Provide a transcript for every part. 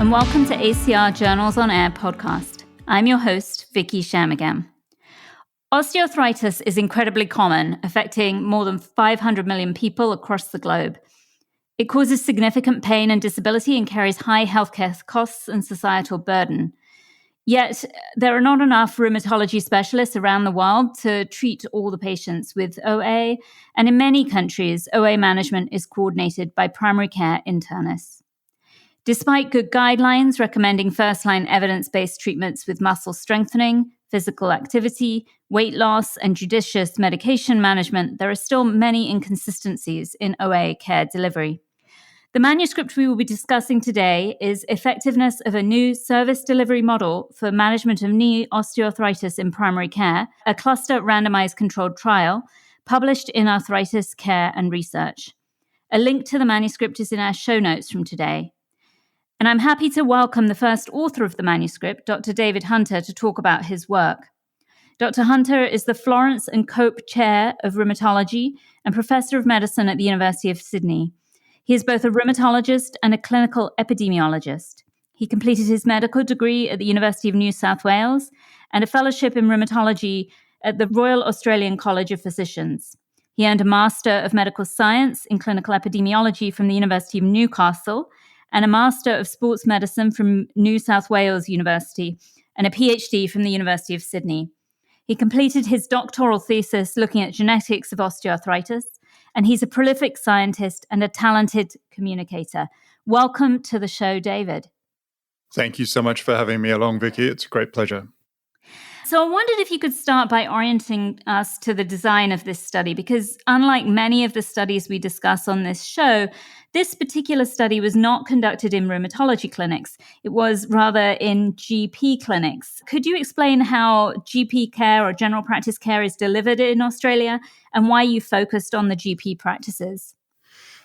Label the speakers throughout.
Speaker 1: and welcome to ACR Journals on Air podcast. I'm your host, Vicky Shamagam. Osteoarthritis is incredibly common, affecting more than 500 million people across the globe. It causes significant pain and disability and carries high healthcare costs and societal burden. Yet, there are not enough rheumatology specialists around the world to treat all the patients with OA, and in many countries, OA management is coordinated by primary care internists. Despite good guidelines recommending first-line evidence-based treatments with muscle strengthening, physical activity, weight loss, and judicious medication management, there are still many inconsistencies in OA care delivery. The manuscript we will be discussing today is Effectiveness of a New Service Delivery Model for Management of Knee Osteoarthritis in Primary Care, a cluster randomized controlled trial, published in Arthritis Care and Research. A link to the manuscript is in our show notes from today. And I'm happy to welcome the first author of the manuscript, Dr. David Hunter, to talk about his work. Dr. Hunter is the Florence and Cope Chair of Rheumatology and Professor of Medicine at the University of Sydney. He is both a rheumatologist and a clinical epidemiologist. He completed his medical degree at the University of New South Wales and a fellowship in rheumatology at the Royal Australian College of Physicians. He earned a Master of Medical Science in Clinical Epidemiology from the University of Newcastle and a Master of Sports Medicine from New South Wales University and a PhD from the University of Sydney. He completed his doctoral thesis looking at genetics of osteoarthritis, and he's a prolific scientist and a talented communicator. Welcome to the show, David.
Speaker 2: Thank you so much for having me along, Vicky. It's a great pleasure.
Speaker 1: So I wondered if you could start by orienting us to the design of this study, because unlike many of the studies we discuss on this show, this particular study was not conducted in rheumatology clinics. It was rather in GP clinics. Could you explain how GP care or general practice care is delivered in Australia and why you focused on the GP practices?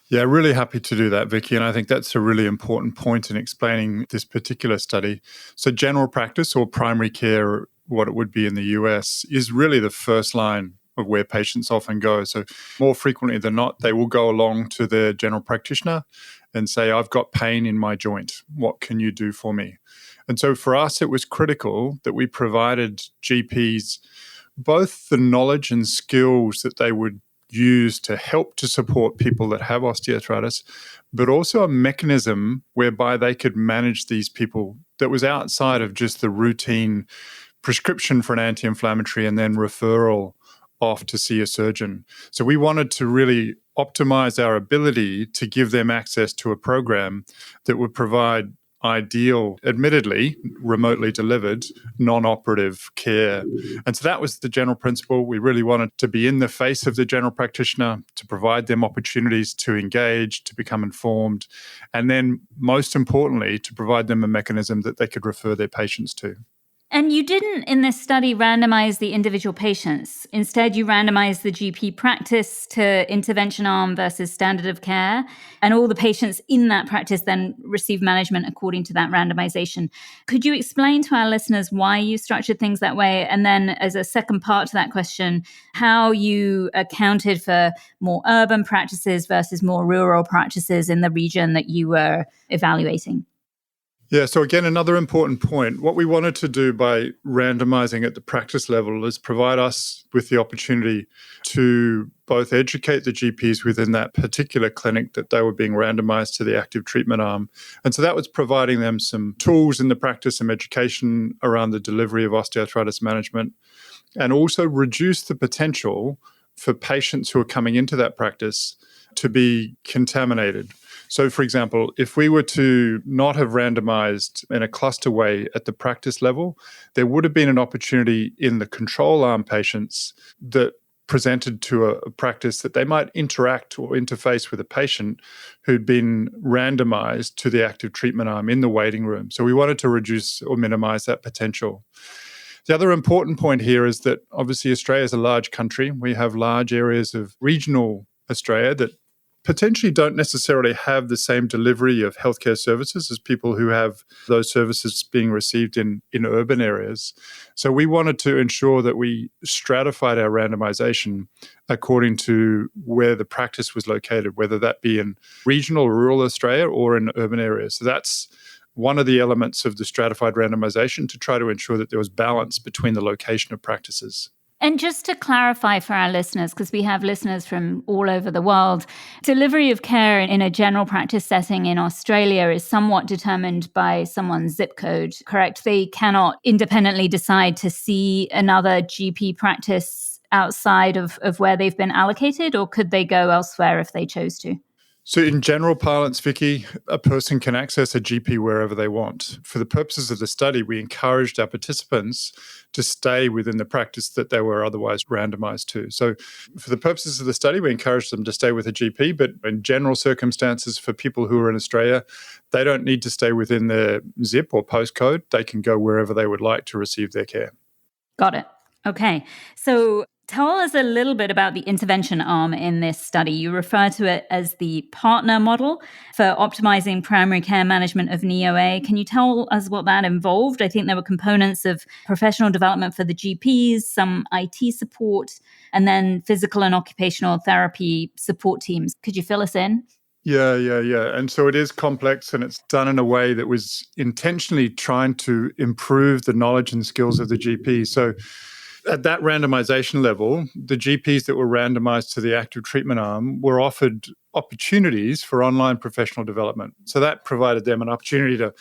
Speaker 2: Yeah, really happy to do that, Vicky. And I think that's a really important point in explaining this particular study. So general practice or primary care, what it would be in the US, is really the first line of where patients often go. So more frequently than not, they will go along to their general practitioner and say, I've got pain in my joint. What can you do for me? And so for us, it was critical that we provided GPs both the knowledge and skills that they would use to help to support people that have osteoarthritis, but also a mechanism whereby they could manage these people that was outside of just the routine prescription for an anti-inflammatory and then referral off to see a surgeon. So we wanted to really optimize our ability to give them access to a program that would provide ideal, admittedly, remotely delivered, non-operative care. And so that was the general principle. We really wanted to be in the face of the general practitioner, to provide them opportunities to engage, to become informed, and then most importantly, to provide them a mechanism that they could refer their patients to.
Speaker 1: And you didn't, in this study, randomize the individual patients. Instead, you randomized the GP practice to intervention arm versus standard of care. And all the patients in that practice then receive management according to that randomization. Could you explain to our listeners why you structured things that way? And then as a second part to that question, how you accounted for more urban practices versus more rural practices in the region that you were evaluating?
Speaker 2: Yeah, so again, another important point. What we wanted to do by randomizing at the practice level is provide us with the opportunity to both educate the GPs within that particular clinic that they were being randomized to the active treatment arm. And so that was providing them some tools in the practice, some education around the delivery of osteoarthritis management, and also reduce the potential for patients who are coming into that practice to be contaminated. So, for example, if we were to not have randomized in a cluster way at the practice level, there would have been an opportunity in the control arm patients that presented to a practice that they might interact or interface with a patient who'd been randomized to the active treatment arm in the waiting room. So we wanted to reduce or minimize that potential. The other important point here is that obviously Australia is a large country. We have large areas of regional Australia that potentially don't necessarily have the same delivery of healthcare services as people who have those services being received in urban areas. So we wanted to ensure that we stratified our randomization according to where the practice was located, whether that be in regional or rural Australia or in urban areas. So that's one of the elements of the stratified randomization to try to ensure that there was balance between the location of practices.
Speaker 1: And just to clarify for our listeners, because we have listeners from all over the world, delivery of care in a general practice setting in Australia is somewhat determined by someone's zip code, correct? They cannot independently decide to see another GP practice outside of where they've been allocated, or could they go elsewhere if they chose to?
Speaker 2: So in general parlance, Vicky, a person can access a GP wherever they want. For the purposes of the study, we encouraged our participants to stay within the practice that they were otherwise randomized to. So for the purposes of the study, we encouraged them to stay with a GP, but in general circumstances for people who are in Australia, they don't need to stay within their zip or postcode. They can go wherever they would like to receive their care.
Speaker 1: Got it. Okay. So tell us a little bit about the intervention arm in this study. You refer to it as the partner model for optimizing primary care management of NeoA. Can you tell us what that involved? I think there were components of professional development for the GPs, some IT support, and then physical and occupational therapy support teams. Could you fill us in?
Speaker 2: Yeah. And so it is complex, and it's done in a way that was intentionally trying to improve the knowledge and skills of the GP. So at that randomization level, the GPs that were randomized to the active treatment arm were offered opportunities for online professional development. So that provided them an opportunity to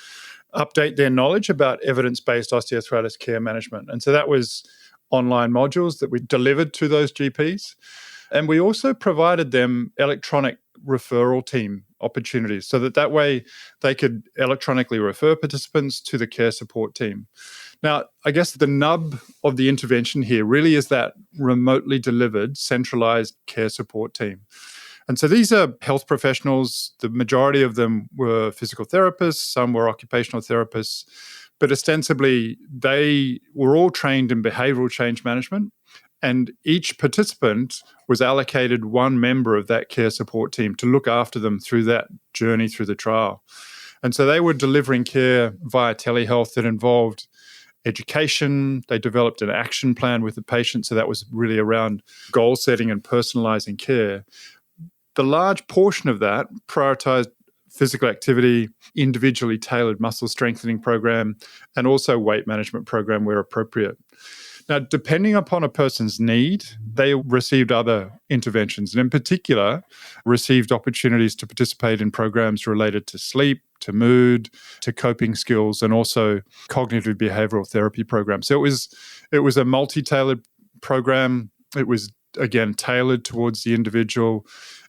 Speaker 2: update their knowledge about evidence-based osteoarthritis care management. And so that was online modules that we delivered to those GPs. And we also provided them electronic referral team opportunities so that way they could electronically refer participants to the care support team. Now, I guess the nub of the intervention here really is that remotely delivered centralized care support team. And so these are health professionals. The majority of them were physical therapists, some were occupational therapists, but ostensibly they were all trained in behavioral change management. And each participant was allocated one member of that care support team to look after them through that journey through the trial. And so they were delivering care via telehealth that involved education. They developed an action plan with the patient. So that was really around goal setting and personalizing care. The large portion of that prioritized physical activity, individually tailored muscle strengthening program, and also weight management program where appropriate. Now, depending upon a person's need, they received other interventions, and in particular, received opportunities to participate in programs related to sleep, to mood, to coping skills, and also cognitive behavioral therapy programs. So it was a multi-tailored program. It was, again, tailored towards the individual.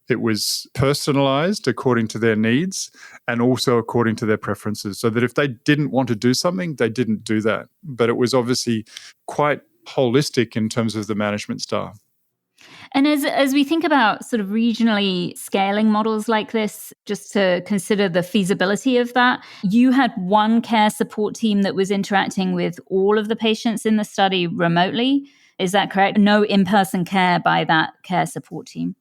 Speaker 2: It was personalized according to their needs and also according to their preferences, so that if they didn't want to do something, they didn't do that. But it was obviously quite holistic in terms of the management style.
Speaker 1: And as we think about sort of regionally scaling models like this, just to consider the feasibility of that, you had one care support team that was interacting with all of the patients in the study remotely. Is that correct? No in-person care by that care support team?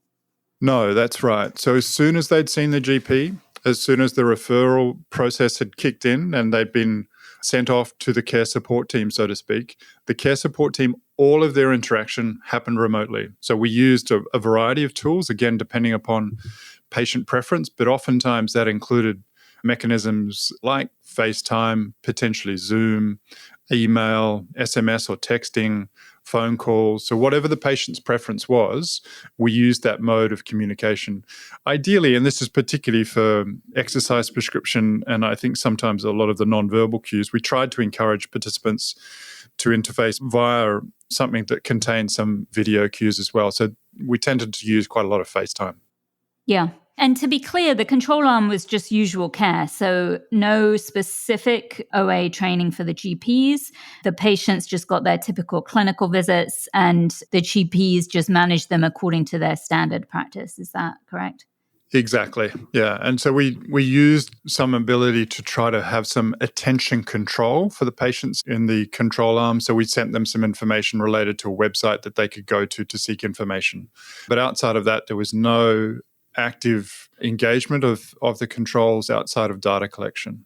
Speaker 2: No, that's right. So as soon as they'd seen the GP, as soon as the referral process had kicked in and they'd been sent off to the care support team, so to speak, the care support team, all of their interaction happened remotely. So we used a variety of tools, again, depending upon patient preference, but oftentimes that included mechanisms like FaceTime, potentially Zoom, email, SMS or texting, phone calls. So whatever the patient's preference was, we used that mode of communication. Ideally, and this is particularly for exercise prescription, and I think sometimes a lot of the nonverbal cues, we tried to encourage participants to interface via something that contained some video cues as well. So we tended to use quite a lot of FaceTime.
Speaker 1: Yeah. And to be clear, the control arm was just usual care. So no specific OA training for the GPs. The patients just got their typical clinical visits and the GPs just managed them according to their standard practice. Is that correct?
Speaker 2: Exactly. Yeah. And so we used some ability to try to have some attention control for the patients in the control arm. So we sent them some information related to a website that they could go to seek information. But outside of that, there was no active engagement of the controls outside of data collection.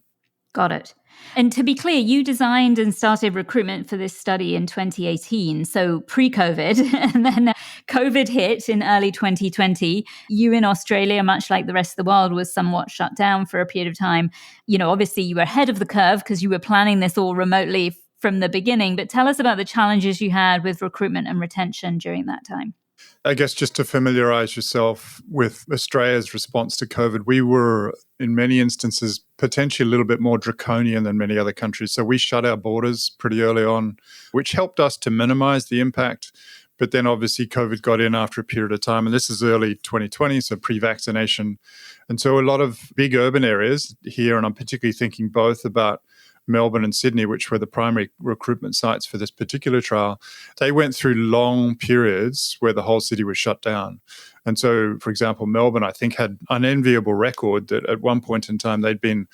Speaker 1: Got it. And to be clear, you designed and started recruitment for this study in 2018, so pre-COVID, and then COVID hit in early 2020, you in Australia, much like the rest of the world, was somewhat shut down for a period of time. Obviously you were ahead of the curve because you were planning this all remotely from the beginning. But tell us about the challenges you had with recruitment and retention during that time.
Speaker 2: I guess just to familiarize yourself with Australia's response to COVID, we were in many instances potentially a little bit more draconian than many other countries. So we shut our borders pretty early on, which helped us to minimize the impact. But then obviously COVID got in after a period of time, and this is early 2020, so pre-vaccination. And so a lot of big urban areas here, and I'm particularly thinking both about Melbourne and Sydney, which were the primary recruitment sites for this particular trial, they went through long periods where the whole city was shut down. And so, for example, Melbourne, I think, had an unenviable record that at one point in time they'd been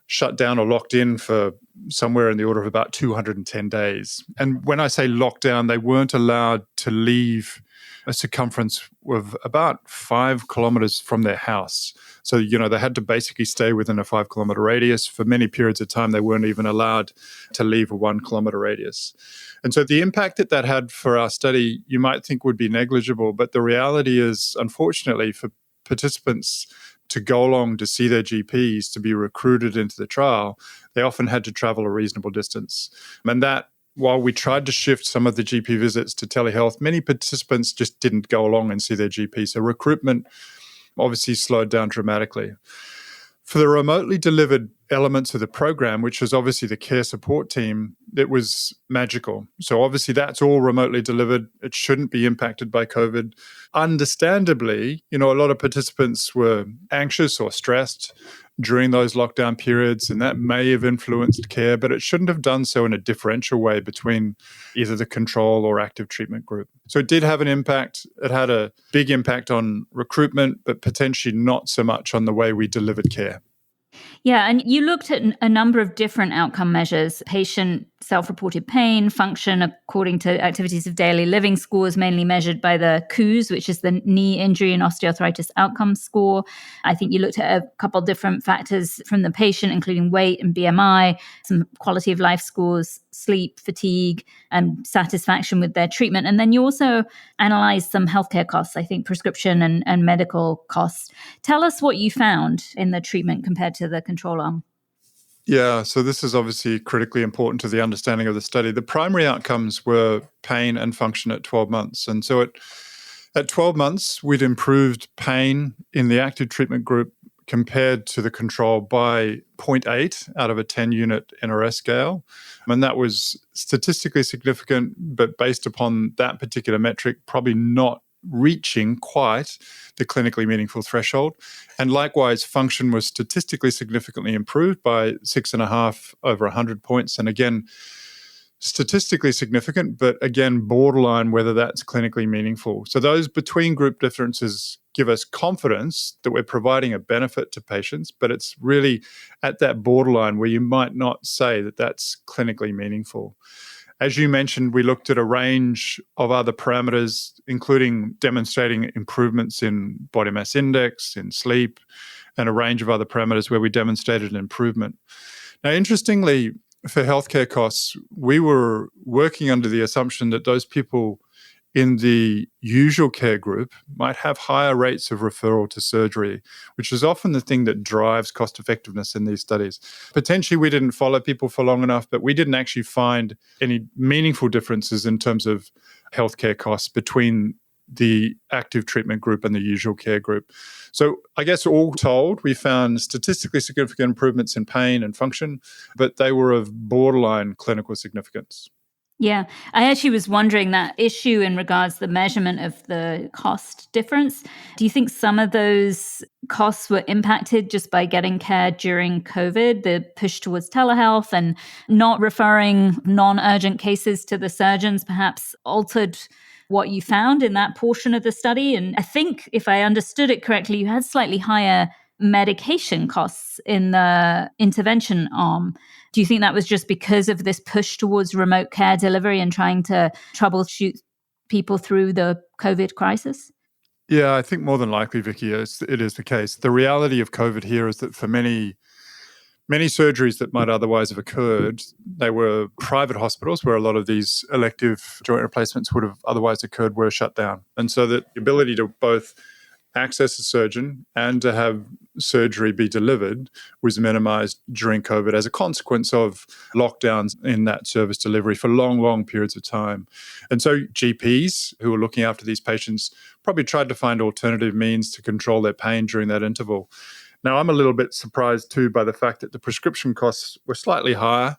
Speaker 2: shut down or locked in for somewhere in the order of about 210 days. And when I say lockdown, they weren't allowed to leave a circumference of about 5 kilometers from their house. So, they had to basically stay within a 5 kilometer radius. For many periods of time, they weren't even allowed to leave a 1 kilometer radius. And so the impact that had for our study, you might think would be negligible, but the reality is, unfortunately, for participants to go along to see their GPs, to be recruited into the trial, they often had to travel a reasonable distance. And that, while we tried to shift some of the GP visits to telehealth, many participants just didn't go along and see their GP. So recruitment obviously slowed down dramatically. For the remotely delivered elements of the program, which was obviously the care support team, it was magical. So obviously that's all remotely delivered. It shouldn't be impacted by COVID. Understandably, a lot of participants were anxious or stressed during those lockdown periods, and that may have influenced care, but it shouldn't have done so in a differential way between either the control or active treatment group. So it did have an impact. It had a big impact on recruitment, but potentially not so much on the way we delivered care.
Speaker 1: Yeah, and you looked at a number of different outcome measures: patient self-reported pain, function according to activities of daily living scores, mainly measured by the KOOS, which is the knee injury and osteoarthritis outcome score. I think you looked at a couple of different factors from the patient, including weight and BMI, some quality of life scores, sleep, fatigue, and satisfaction with their treatment. And then you also analyzed some healthcare costs, I think prescription and medical costs. Tell us what you found in the treatment compared to the control arm.
Speaker 2: Yeah, so this is obviously critically important to the understanding of the study. The primary outcomes were pain and function at 12 months. And so at 12 months, we'd improved pain in the active treatment group compared to the control by 0.8 out of a 10-unit NRS scale. And that was statistically significant, but based upon that particular metric, probably not reaching quite the clinically meaningful threshold. And likewise, function was statistically significantly improved by 6.5 over 100 points. And again, statistically significant, but again, borderline whether that's clinically meaningful. So those between group differences give us confidence that we're providing a benefit to patients, but it's really at that borderline where you might not say that that's clinically meaningful. As you mentioned, we looked at a range of other parameters, including demonstrating improvements in body mass index, in sleep, and a range of other parameters where we demonstrated an improvement. Now, interestingly, for healthcare costs, we were working under the assumption that those people in the usual care group might have higher rates of referral to surgery, which is often the thing that drives cost effectiveness in these studies. Potentially, we didn't follow people for long enough, but we didn't actually find any meaningful differences in terms of healthcare costs between the active treatment group and the usual care group. So I guess all told, we found statistically significant improvements in pain and function, but they were of borderline clinical significance.
Speaker 1: Yeah, I actually was wondering that issue in regards to the measurement of the cost difference. Do you think some of those costs were impacted just by getting care during COVID, the push towards telehealth and not referring non-urgent cases to the surgeons perhaps altered what you found in that portion of the study? And I think if I understood it correctly, you had slightly higher medication costs in the intervention arm. Do you think that was just because of this push towards remote care delivery and trying to troubleshoot people through the COVID crisis?
Speaker 2: Yeah, I think more than likely, Vicky, it is the case. The reality of COVID here is that for many many surgeries that might otherwise have occurred, they were private hospitals where a lot of these elective joint replacements would have otherwise occurred, were shut down. And so that the ability to both access a surgeon and to have surgery be delivered was minimized during COVID as a consequence of lockdowns in that service delivery for long, long periods of time. And so GPs who were looking after these patients probably tried to find alternative means to control their pain during that interval. Now, I'm a little bit surprised too by the fact that the prescription costs were slightly higher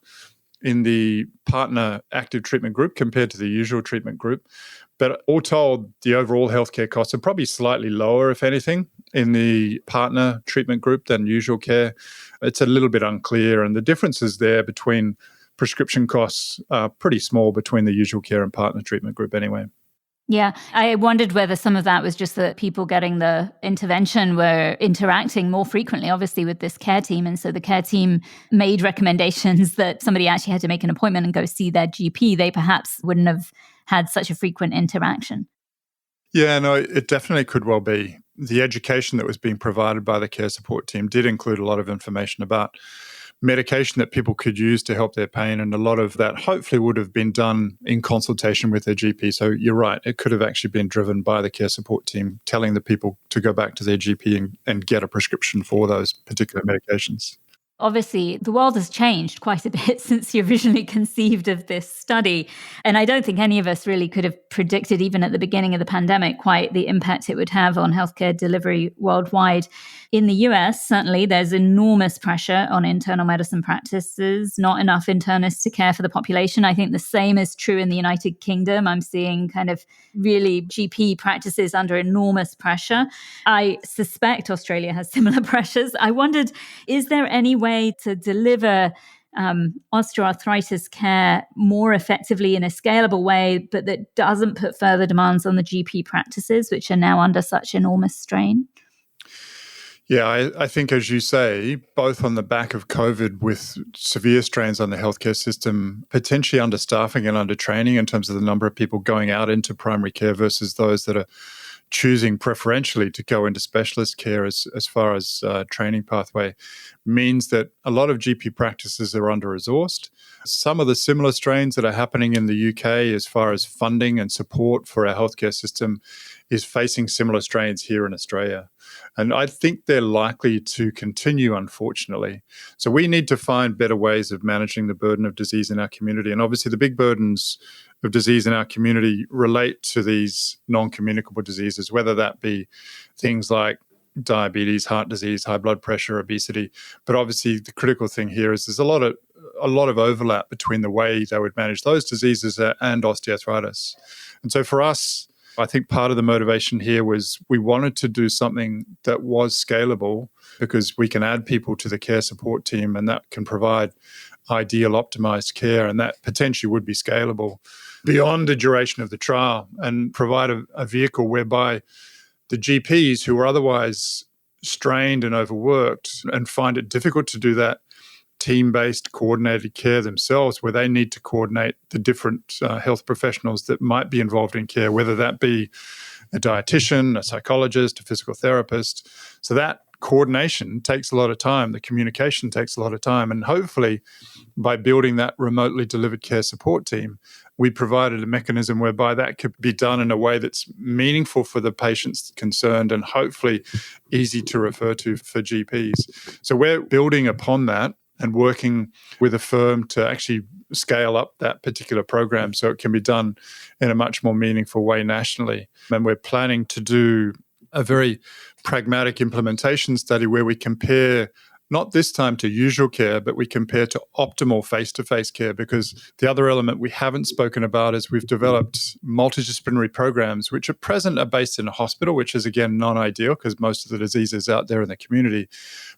Speaker 2: in the partner active treatment group compared to the usual treatment group. But all told, the overall healthcare costs are probably slightly lower, if anything, in the partner treatment group than usual care. It's a little bit unclear, and the differences there between prescription costs are pretty small between the usual care and partner treatment group anyway.
Speaker 1: Yeah, I wondered whether some of that was just that people getting the intervention were interacting more frequently, obviously, with this care team. And so the care team made recommendations that somebody actually had to make an appointment and go see their GP. They perhaps wouldn't have had such a frequent interaction.
Speaker 2: Yeah, no, it definitely could well be. The education that was being provided by the care support team did include a lot of information about medication that people could use to help their pain. And a lot of that hopefully would have been done in consultation with their GP. So you're right, it could have actually been driven by the care support team telling the people to go back to their GP and get a prescription for those particular medications.
Speaker 1: Obviously, the world has changed quite a bit since you originally conceived of this study. And I don't think any of us really could have predicted, even at the beginning of the pandemic, quite the impact it would have on healthcare delivery worldwide. In the US, certainly, there's enormous pressure on internal medicine practices, not enough internists to care for the population. I think the same is true in the United Kingdom. I'm seeing kind of really GP practices under enormous pressure. I suspect Australia has similar pressures. I wondered, is there any way to deliver osteoarthritis care more effectively in a scalable way, but that doesn't put further demands on the GP practices, which are now under such enormous strain?
Speaker 2: Yeah, I think, as you say, both on the back of COVID with severe strains on the healthcare system, potentially understaffing and undertraining in terms of the number of people going out into primary care versus those that are choosing preferentially to go into specialist care as far as training pathway, means that a lot of GP practices are under-resourced. Some of the similar strains that are happening in the UK as far as funding and support for our healthcare system is facing similar strains here in Australia. And I think they're likely to continue, unfortunately. So we need to find better ways of managing the burden of disease in our community. And obviously the big burdens of disease in our community relate to these non-communicable diseases, whether that be things like diabetes, heart disease, high blood pressure, obesity. But obviously the critical thing here is there's a lot of overlap between the way they would manage those diseases and osteoarthritis. And so for us, I think part of the motivation here was we wanted to do something that was scalable because we can add people to the care support team and that can provide ideal optimized care, and that potentially would be scalable beyond the duration of the trial and provide a vehicle whereby the GPs who are otherwise strained and overworked and find it difficult to do that team-based coordinated care themselves, where they need to coordinate the different health professionals that might be involved in care, whether that be a dietitian, a psychologist, a physical therapist. So that coordination takes a lot of time. The communication takes a lot of time. And hopefully by building that remotely delivered care support team, we provided a mechanism whereby that could be done in a way that's meaningful for the patients concerned and hopefully easy to refer to for GPs. So we're building upon that and working with a firm to actually scale up that particular program so it can be done in a much more meaningful way nationally. And we're planning to do a very pragmatic implementation study where we compare, not this time to usual care, but we compare to optimal face-to-face care, because the other element we haven't spoken about is we've developed multidisciplinary programs which at present are based in a hospital, which is again non-ideal because most of the disease is out there in the community.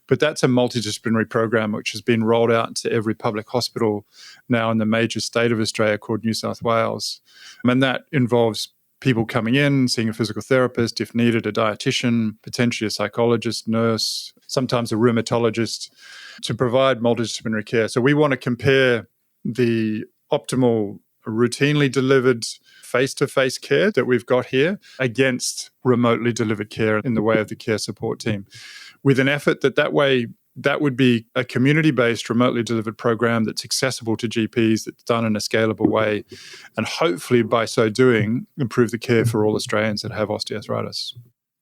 Speaker 2: But that's a multidisciplinary program which has been rolled out to every public hospital now in the major state of Australia called New South Wales. And that involves people coming in, seeing a physical therapist, if needed, a dietitian, potentially a psychologist, nurse, sometimes a rheumatologist, to provide multidisciplinary care. So we want to compare the optimal, routinely delivered face-to-face care that we've got here against remotely delivered care in the way of the care support team, with an effort that way that would be a community-based, remotely delivered program that's accessible to GPs, that's done in a scalable way, and hopefully by so doing, improve the care for all Australians that have osteoarthritis.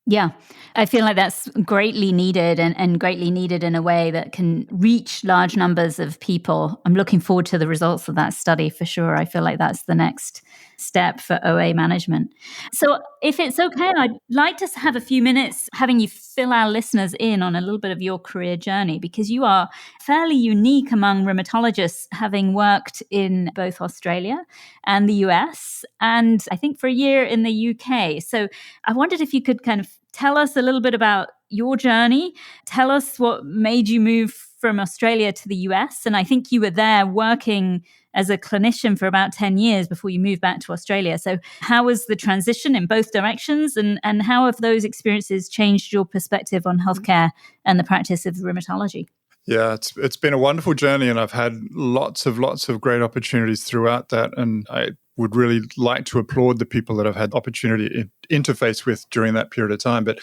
Speaker 1: Yeah, I feel like that's greatly needed and greatly needed in a way that can reach large numbers of people. I'm looking forward to the results of that study for sure. I feel like that's the next step for OA management. So if it's okay, I'd like to have a few minutes having you fill our listeners in on a little bit of your career journey, because you are fairly unique among rheumatologists, having worked in both Australia and the US, and I think for a year in the UK. So I wondered if you could kind of tell us a little bit about your journey. Tell us what made you move from Australia to the US. And I think you were there working as a clinician for about 10 years before you moved back to Australia. So how was the transition in both directions? And how have those experiences changed your perspective on healthcare and the practice of rheumatology?
Speaker 2: Yeah, it's been a wonderful journey, and I've had lots of great opportunities throughout that. And I would really like to applaud the people that I've had the opportunity to interface with during that period of time. But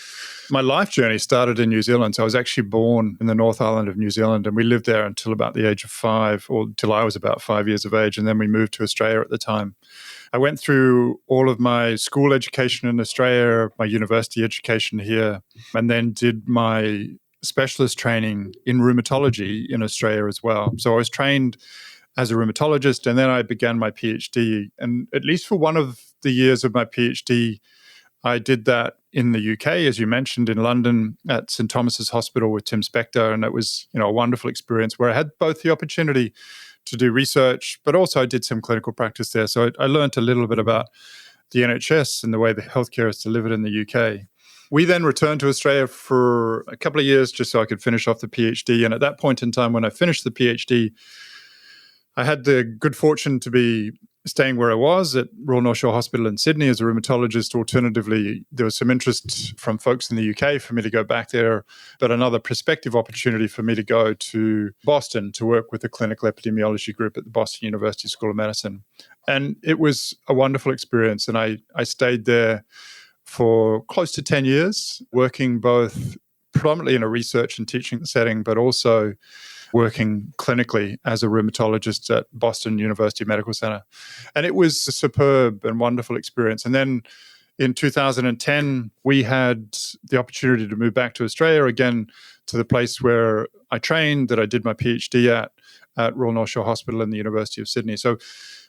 Speaker 2: my life journey started in New Zealand. So I was actually born in the North Island of New Zealand, and we lived there until about the age of 5, or till I was about 5 years of age. And then we moved to Australia at the time. I went through all of my school education in Australia, my university education here, and then did my specialist training in rheumatology in Australia as well. So I was trained as a rheumatologist, and then I began my PhD. And at least for one of the years of my PhD, I did that in the UK, as you mentioned, in London at St Thomas's Hospital with Tim Spector. And it was, a wonderful experience where I had both the opportunity to do research, but also I did some clinical practice there. So I learned a little bit about the NHS and the way the healthcare is delivered in the UK. We then returned to Australia for a couple of years just so I could finish off the PhD. And at that point in time, when I finished the PhD, I had the good fortune to be staying where I was at Royal North Shore Hospital in Sydney as a rheumatologist. Alternatively, there was some interest from folks in the UK for me to go back there, but another prospective opportunity for me to go to Boston to work with the clinical epidemiology group at the Boston University School of Medicine. And it was a wonderful experience. And I stayed there for close to 10 years, working both predominantly in a research and teaching setting, but also working clinically as a rheumatologist at Boston University Medical Center. And it was a superb and wonderful experience. And then in 2010, we had the opportunity to move back to Australia again, to the place where I trained, that I did my PhD at Royal North Shore Hospital in the University of Sydney. So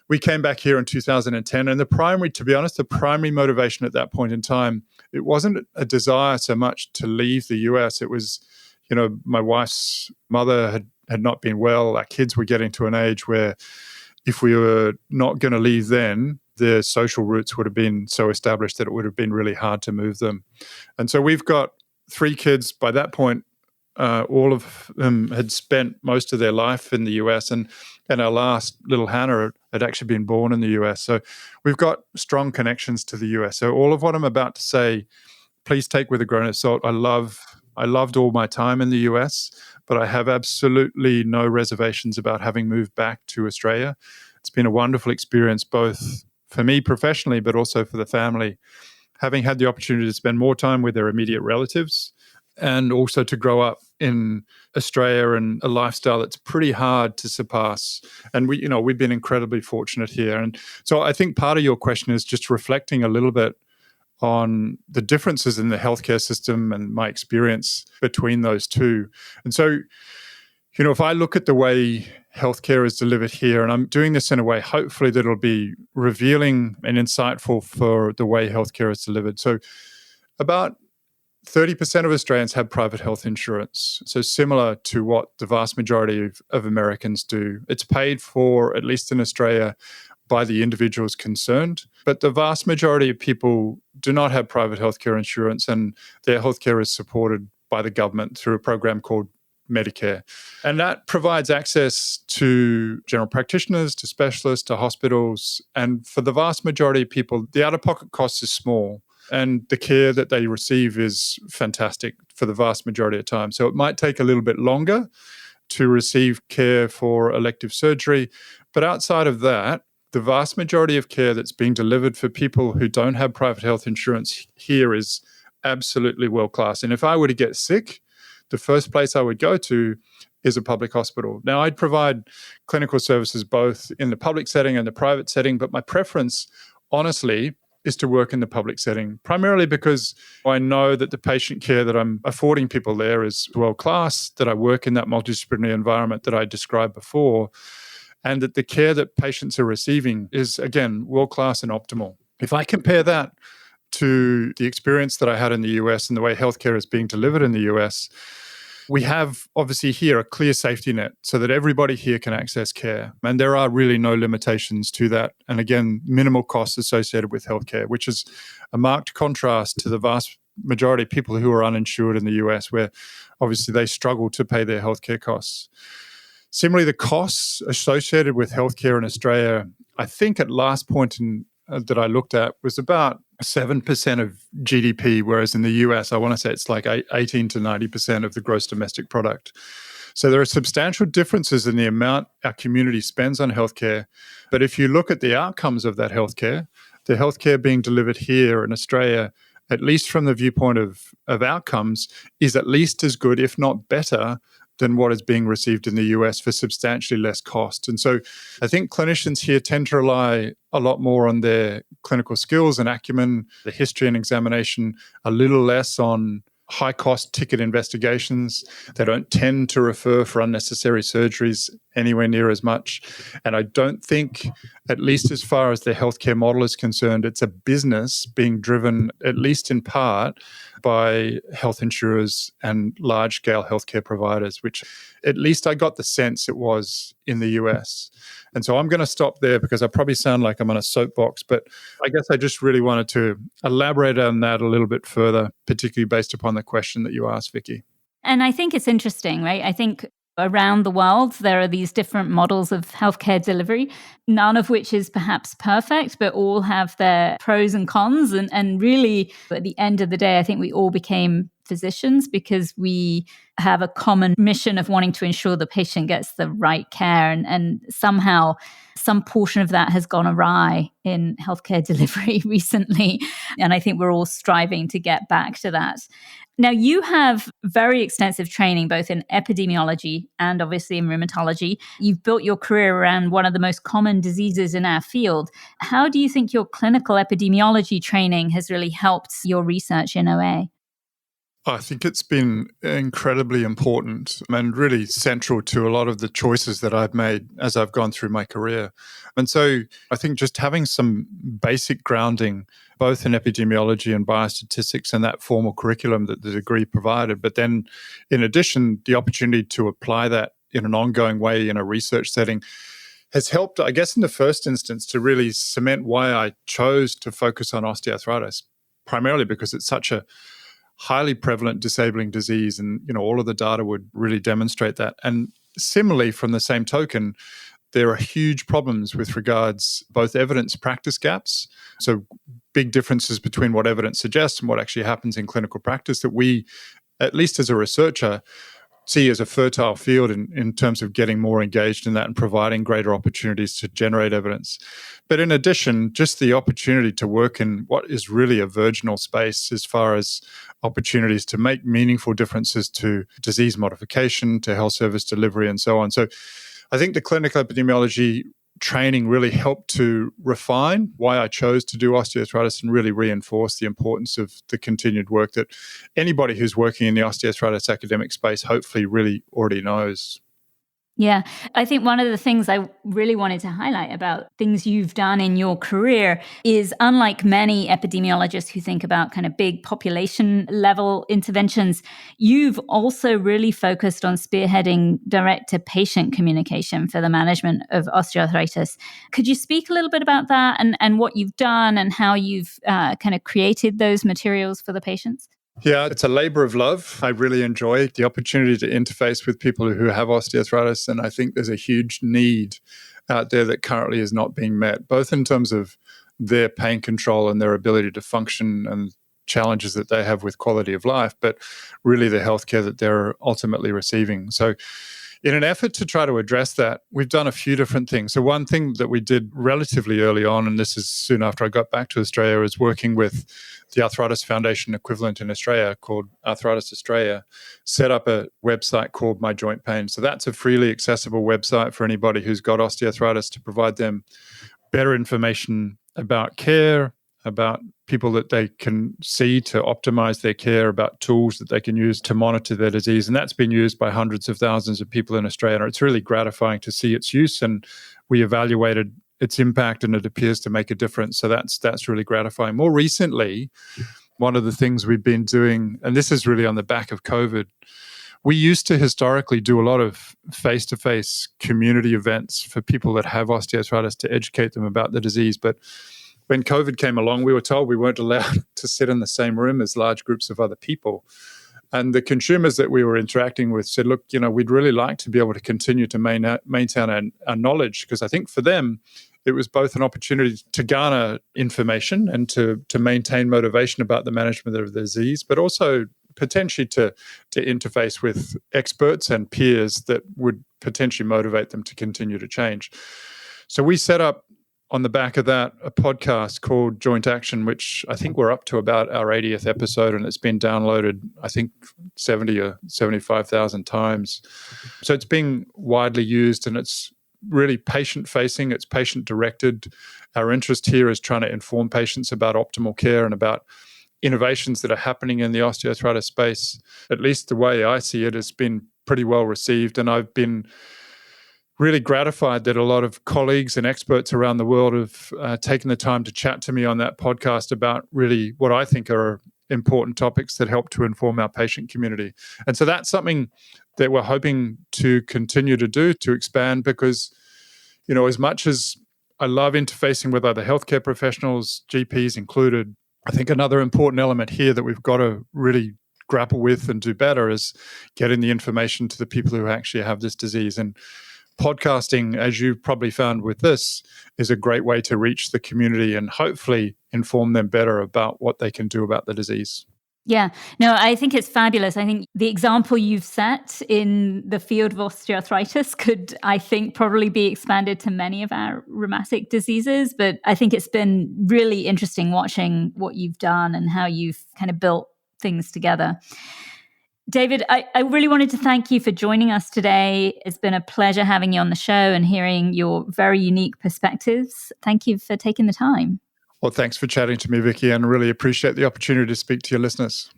Speaker 2: we came back here in 2010, and the primary motivation at that point in time, it wasn't a desire so much to leave the US. It was, my wife's mother had not been well. Our kids were getting to an age where if we were not going to leave then, their social roots would have been so established that it would have been really hard to move them. And so we've got 3 kids by that point. All of them had spent most of their life in the US, and our last little Hannah had actually been born in the US. So we've got strong connections to the US. So all of what I'm about to say, please take with a grain of salt. I loved all my time in the US, but I have absolutely no reservations about having moved back to Australia. It's been a wonderful experience, both for me professionally, but also for the family, having had the opportunity to spend more time with their immediate relatives, and also to grow up in Australia and a lifestyle that's pretty hard to surpass. And we've been incredibly fortunate here. And so I think part of your question is just reflecting a little bit on the differences in the healthcare system and my experience between those two. And so, if I look at the way healthcare is delivered here, and I'm doing this in a way, hopefully, that it'll be revealing and insightful for the way healthcare is delivered. So about 30% of Australians have private health insurance. So similar to what the vast majority of Americans do. It's paid for, at least in Australia, by the individuals concerned. But the vast majority of people do not have private healthcare insurance, and their healthcare is supported by the government through a program called Medicare. And that provides access to general practitioners, to specialists, to hospitals. And for the vast majority of people, the out-of-pocket cost is small, and the care that they receive is fantastic for the vast majority of time. So it might take a little bit longer to receive care for elective surgery. But outside of that, the vast majority of care that's being delivered for people who don't have private health insurance here is absolutely world-class. And if I were to get sick, the first place I would go to is a public hospital. Now, I'd provide clinical services both in the public setting and the private setting, but my preference, honestly, is to work in the public setting, primarily because I know that the patient care that I'm affording people there is world-class, that I work in that multidisciplinary environment that I described before, and that the care that patients are receiving is, again, world-class and optimal. If I compare that to the experience that I had in the US and the way healthcare is being delivered in the US, we have obviously here a clear safety net so that everybody here can access care. And there are really no limitations to that. And again, minimal costs associated with healthcare, which is a marked contrast to the vast majority of people who are uninsured in the US, where obviously they struggle to pay their healthcare costs. Similarly, the costs associated with healthcare in Australia, I think at last point that I looked at was about 7% of GDP, whereas in the US, I want to say it's like 18 to 90% of the gross domestic product. So there are substantial differences in the amount our community spends on healthcare. But if you look at the outcomes of that healthcare, the healthcare being delivered here in Australia, at least from the viewpoint of outcomes, is at least as good, if not better, than what is being received in the US for substantially less cost. And so I think clinicians here tend to rely a lot more on their clinical skills and acumen, the history and examination, a little less on high-cost ticket investigations. They don't tend to refer for unnecessary surgeries anywhere near as much. And I don't think, at least as far as the healthcare model is concerned, it's a business being driven, at least in part, by health insurers and large-scale healthcare providers, which at least I got the sense it was in the US. And so I'm going to stop there because I probably sound like I'm on a soapbox, but I guess I just really wanted to elaborate on that a little bit further, particularly based upon the question that you asked, Vicky.
Speaker 1: And I think it's interesting, right? I think around the world, there are these different models of healthcare delivery, none of which is perhaps perfect, but all have their pros and cons. And really, at the end of the day, I think we all became physicians because we have a common mission of wanting to ensure the patient gets the right care. And somehow some portion of that has gone awry in healthcare delivery recently. And I think we're all striving to get back to that. Now, you have very extensive training both in epidemiology and obviously in rheumatology. You've built your career around one of the most common diseases in our field. How do you think your clinical epidemiology training has really helped your research in OA?
Speaker 2: I think it's been incredibly important and really central to a lot of the choices that I've made as I've gone through my career. And so I think just having some basic grounding, both in epidemiology and biostatistics and that formal curriculum that the degree provided, but then in addition, the opportunity to apply that in an ongoing way in a research setting has helped, I guess, in the first instance to really cement why I chose to focus on osteoarthritis, primarily because it's such a highly prevalent disabling disease, and all of the data would really demonstrate that. And similarly, from the same token, there are huge problems with regards both evidence practice gaps, so big differences between what evidence suggests and what actually happens in clinical practice that we, at least as a researcher, see as a fertile field in terms of getting more engaged in that and providing greater opportunities to generate evidence. But in addition, just the opportunity to work in what is really a virginal space as far as opportunities to make meaningful differences to disease modification, to health service delivery, and so on. So I think the clinical epidemiology training really helped to refine why I chose to do osteoarthritis and really reinforce the importance of the continued work that anybody who's working in the osteoarthritis academic space hopefully really already knows.
Speaker 1: Yeah, I think one of the things I really wanted to highlight about things you've done in your career is, unlike many epidemiologists who think about kind of big population level interventions, you've also really focused on spearheading direct to patient communication for the management of osteoarthritis. Could you speak a little bit about that and what you've done and how you've kind of created those materials for the patients?
Speaker 2: Yeah, it's a labor of love. I really enjoy the opportunity to interface with people who have osteoarthritis, and I think there's a huge need out there that currently is not being met, both in terms of their pain control and their ability to function and challenges that they have with quality of life, but really the healthcare that they're ultimately receiving. So, In an effort to try to address that, we've done a few different things. So one thing that we did relatively early on, and this is soon after I got back to Australia, is working with the Arthritis Foundation equivalent in Australia called Arthritis Australia, set up a website called My Joint Pain. So that's a freely accessible website for anybody who's got osteoarthritis to provide them better information about care, about people that they can see to optimize their care, about tools that they can use to monitor their disease. And that's been used by hundreds of thousands of people in Australia. And it's really gratifying to see its use. And we evaluated its impact and it appears to make a difference. So that's really gratifying. More recently, one of the things we've been doing, and this is really on the back of COVID, we used to historically do a lot of face-to-face community events for people that have osteoarthritis to educate them about the disease. But when COVID came along, we were told we weren't allowed to sit in the same room as large groups of other people. And the consumers that we were interacting with said, look, we'd really like to be able to continue to maintain our knowledge, because I think for them, it was both an opportunity to garner information and to maintain motivation about the management of the disease, but also potentially to interface with experts and peers that would potentially motivate them to continue to change. So we set up, on the back of that, a podcast called Joint Action, which I think we're up to about our 80th episode, and it's been downloaded, I think, 70 or 75,000 times. So it's being widely used, and it's really patient-facing, it's patient-directed. Our interest here is trying to inform patients about optimal care and about innovations that are happening in the osteoarthritis space. At least the way I see it, has been pretty well received, and I've been really gratified that a lot of colleagues and experts around the world have taken the time to chat to me on that podcast about really what I think are important topics that help to inform our patient community. And so that's something that we're hoping to continue to do, to expand, because, as much as I love interfacing with other healthcare professionals, GPs included, I think another important element here that we've got to really grapple with and do better is getting the information to the people who actually have this disease. And podcasting, as you've probably found with this, is a great way to reach the community and hopefully inform them better about what they can do about the disease.
Speaker 1: Yeah, no, I think it's fabulous. I think the example you've set in the field of osteoarthritis could, I think, probably be expanded to many of our rheumatic diseases. But I think it's been really interesting watching what you've done and how you've kind of built things together. David, I really wanted to thank you for joining us today. It's been a pleasure having you on the show and hearing your very unique perspectives. Thank you for taking the time.
Speaker 2: Well, thanks for chatting to me, Vicky, and really appreciate the opportunity to speak to your listeners.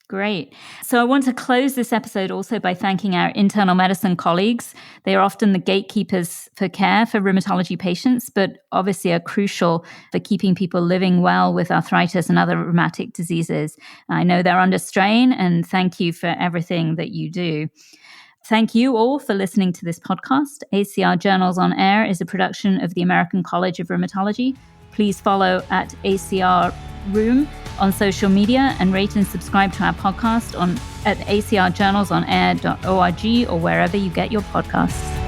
Speaker 1: Great. So I want to close this episode also by thanking our internal medicine colleagues. They are often the gatekeepers for care for rheumatology patients, but obviously are crucial for keeping people living well with arthritis and other rheumatic diseases. I know they're under strain, and thank you for everything that you do. Thank you all for listening to this podcast. ACR Journals on Air is a production of the American College of Rheumatology. Please follow at ACR Room on social media and rate and subscribe to our podcast at acrjournalsonair.org or wherever you get your podcasts.